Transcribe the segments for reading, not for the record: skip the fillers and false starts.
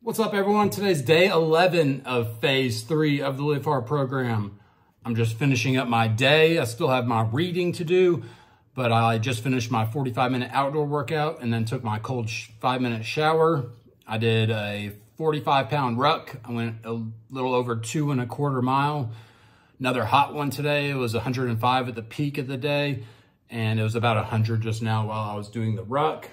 What's up, everyone? Today's day 11 of phase 3 of the Live Hard program. I'm just finishing up my day. I still have my reading to do, but I just finished my 45-minute outdoor workout and then took my cold 5-minute shower. I did a 45-pound ruck. I went a little over 2.25 miles. Another hot one today. It was 105 at the peak of the day, and it was about 100 just now while I was doing the ruck.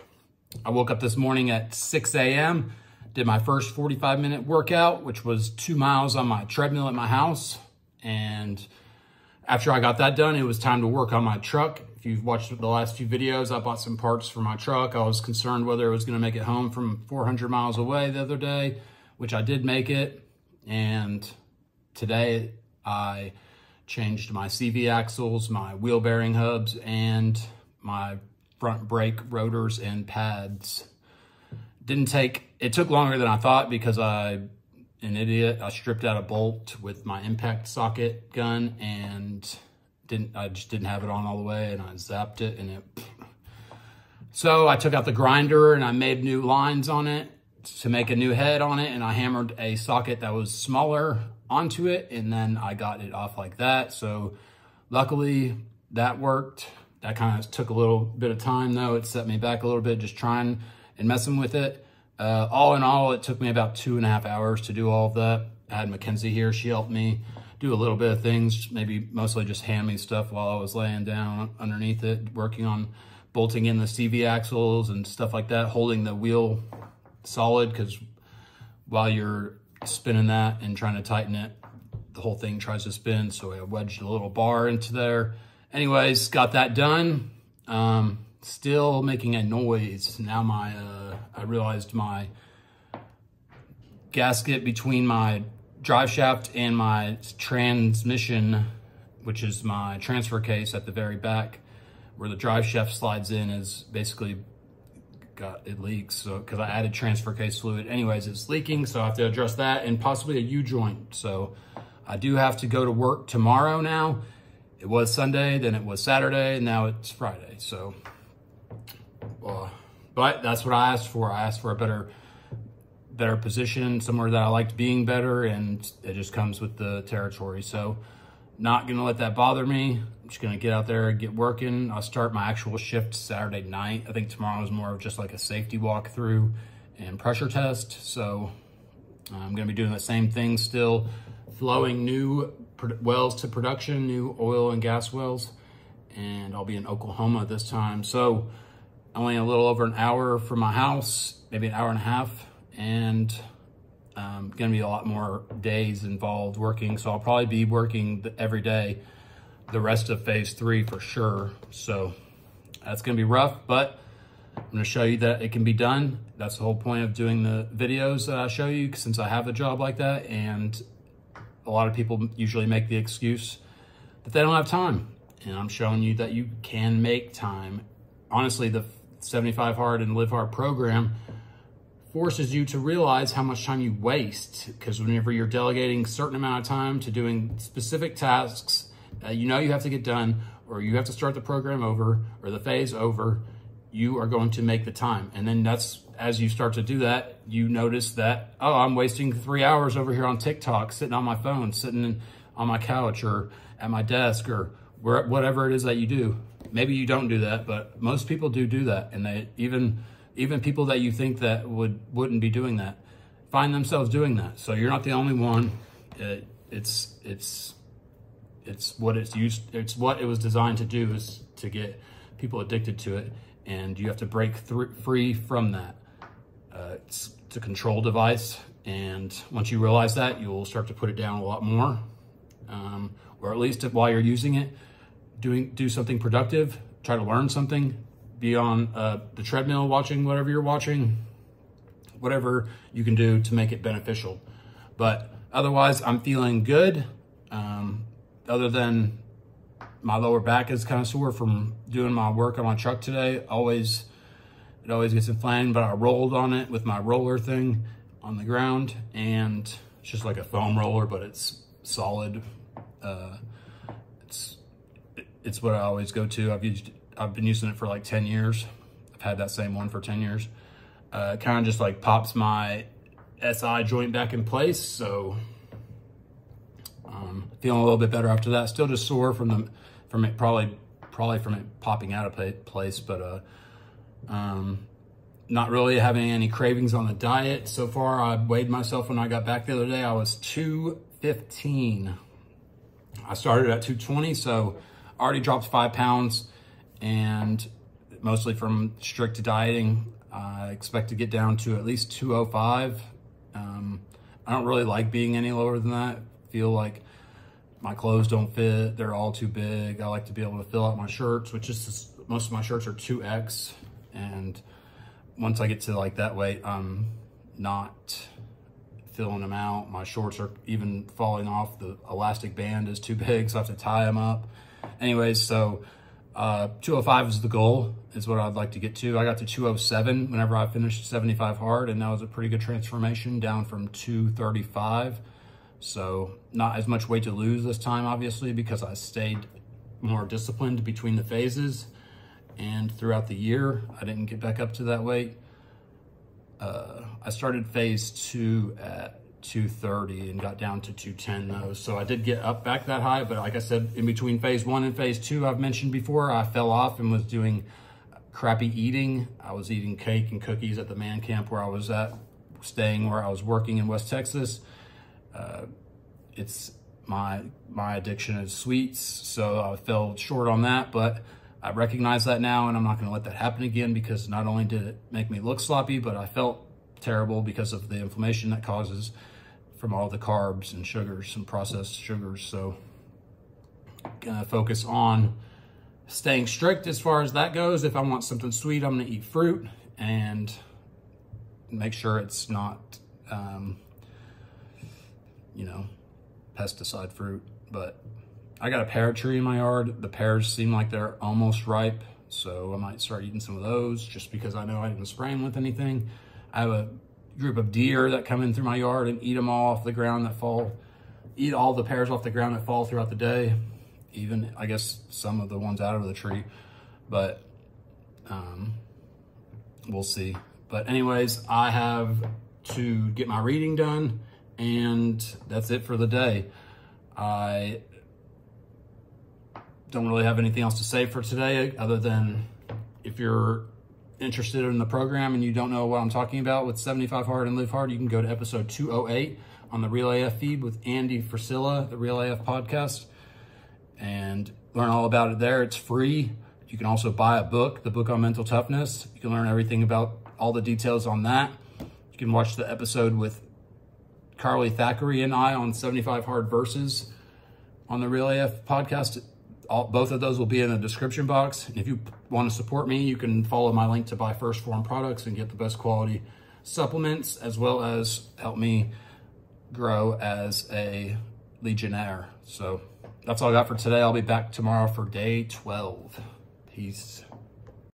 I woke up this morning at 6 a.m., did my first 45-minute workout, which was 2 miles on my treadmill at my house. And after I got that done, it was time to work on my truck. If you've watched the last few videos, I bought some parts for my truck. I was concerned whether it was gonna make it home from 400 miles away the other day, which I did make it. And today I changed my CV axles, my wheel bearing hubs, and my front brake rotors and pads. It took longer than I thought because an idiot. I stripped out a bolt with my impact socket gun and I just didn't have it on all the way, and I zapped it and so I took out the grinder and I made new lines on it to make a new head on it, and I hammered a socket that was smaller onto it, and then I got it off like that. So luckily that worked. That kind of took a little bit of time though. It set me back a little bit just trying and messing with it. All in all, it took me about 2.5 hours to do all of that. I had Mackenzie here. She helped me do a little bit of things, maybe mostly just hand me stuff while I was laying down underneath it, working on bolting in the CV axles and stuff like that, holding the wheel solid, because while you're spinning that and trying to tighten it, the whole thing tries to spin. So I wedged a little bar into there. Anyways, got that done. Still making a noise. Now I realized my gasket between my drive shaft and my transmission, which is my transfer case at the very back, where the drive shaft slides in, is basically it leaks. So because I added transfer case fluid. Anyways, it's leaking, so I have to address that and possibly a U-joint. So I do have to go to work tomorrow now. It was Sunday, then it was Saturday, and now it's Friday. So, but that's what I asked for. I asked for a better position, somewhere that I liked being better, and it just comes with the territory. So not gonna let that bother me. I'm just gonna get out there and get working. I'll start my actual shift Saturday night. I think tomorrow is more of just like a safety walkthrough and pressure test. So I'm gonna be doing the same thing still, flowing new wells to production, new oil and gas wells, and I'll be in Oklahoma this time. So only a little over an hour from my house, maybe an hour and a half, and gonna be a lot more days involved working. So I'll probably be working every day the rest of phase 3 for sure. So that's gonna be rough, but I'm gonna show you that it can be done. That's the whole point of doing the videos that I show you, since I have a job like that. And a lot of people usually make the excuse that they don't have time. And I'm showing you that you can make time. Honestly, the 75 Hard and Live Hard program forces you to realize how much time you waste, because whenever you're delegating a certain amount of time to doing specific tasks that you know you have to get done, or you have to start the program over or the phase over, you are going to make the time. And then as you start to do that, you notice that, oh, I'm wasting 3 hours over here on TikTok, sitting on my phone, sitting on my couch or at my desk, or whatever it is that you do. Maybe you don't do that, but most people do that. And they even people that you think that wouldn't be doing that find themselves doing that. So you're not the only one. It's what it was designed to do, is to get people addicted to it. And you have to break free from that. It's a control device, and once you realize that, you'll start to put it down a lot more, or at least while you're using it, do something productive. Try to learn something. Be on the treadmill watching whatever you're watching, whatever you can do to make it beneficial. But otherwise, I'm feeling good. Other than my lower back is kind of sore from doing my work on my truck today. It always gets inflamed, but I rolled on it with my roller thing on the ground, and it's just like a foam roller, but it's solid. It's what I always go to. I've been using it for like 10 years. I've had that same one for 10 years. It kind of just like pops my SI joint back in place. So feeling a little bit better after that. Still just sore from it probably from it popping out of place, but not really having any cravings on the diet so far. I weighed myself when I got back the other day. I was 215. I started at 220, so I already dropped 5 pounds, and mostly from strict dieting. I expect to get down to at least 205. I don't really like being any lower than that. I feel like my clothes don't fit. They're all too big. I like to be able to fill out my shirts, which is, most of my shirts are 2X. And once I get to like that weight, I'm not filling them out. My shorts are even falling off. The elastic band is too big, so I have to tie them up. Anyways, so 205 is the goal, is what I'd like to get to. I got to 207 whenever I finished 75 hard, and that was a pretty good transformation, down from 235. So not as much weight to lose this time, obviously, because I stayed more disciplined between the phases, and throughout the year, I didn't get back up to that weight. I started phase 2 at 230 and got down to 210 though. So I did get up back that high, but like I said, in between phase 1 and phase 2, I've mentioned before, I fell off and was doing crappy eating. I was eating cake and cookies at the man camp where I was staying where I was working in West Texas. It's my addiction is sweets, so I fell short on that, but I recognize that now, and I'm not going to let that happen again, because not only did it make me look sloppy, but I felt terrible because of the inflammation that causes from all the carbs and sugars and processed sugars. So gonna focus on staying strict as far as that goes. If I want something sweet, I'm gonna eat fruit and make sure it's not, pesticide fruit. But I got a pear tree in my yard. The pears seem like they're almost ripe, so I might start eating some of those, just because I know I didn't spray them with anything. I have a group of deer that come in through my yard and eat them all off the ground eat all the pears off the ground that fall throughout the day. Even, I guess, some of the ones out of the tree, but we'll see. But anyways, I have to get my reading done, and that's it for the day. I don't really have anything else to say for today, other than if you're interested in the program and you don't know what I'm talking about with 75 Hard and Live Hard, you can go to episode 208 on the Real AF feed with Andy Frisilla, the Real AF podcast, and learn all about it there. It's free. You can also buy a book, the book on mental toughness. You can learn everything about all the details on that. You can watch the episode with Carly Thackeray and I on 75 Hard Verses on the Real AF podcast. Both of those will be in the description box. And if you want to support me, you can follow my link to buy First Form products and get the best quality supplements, as well as help me grow as a Legionnaire. So that's all I got for today. I'll be back tomorrow for day 12. Peace.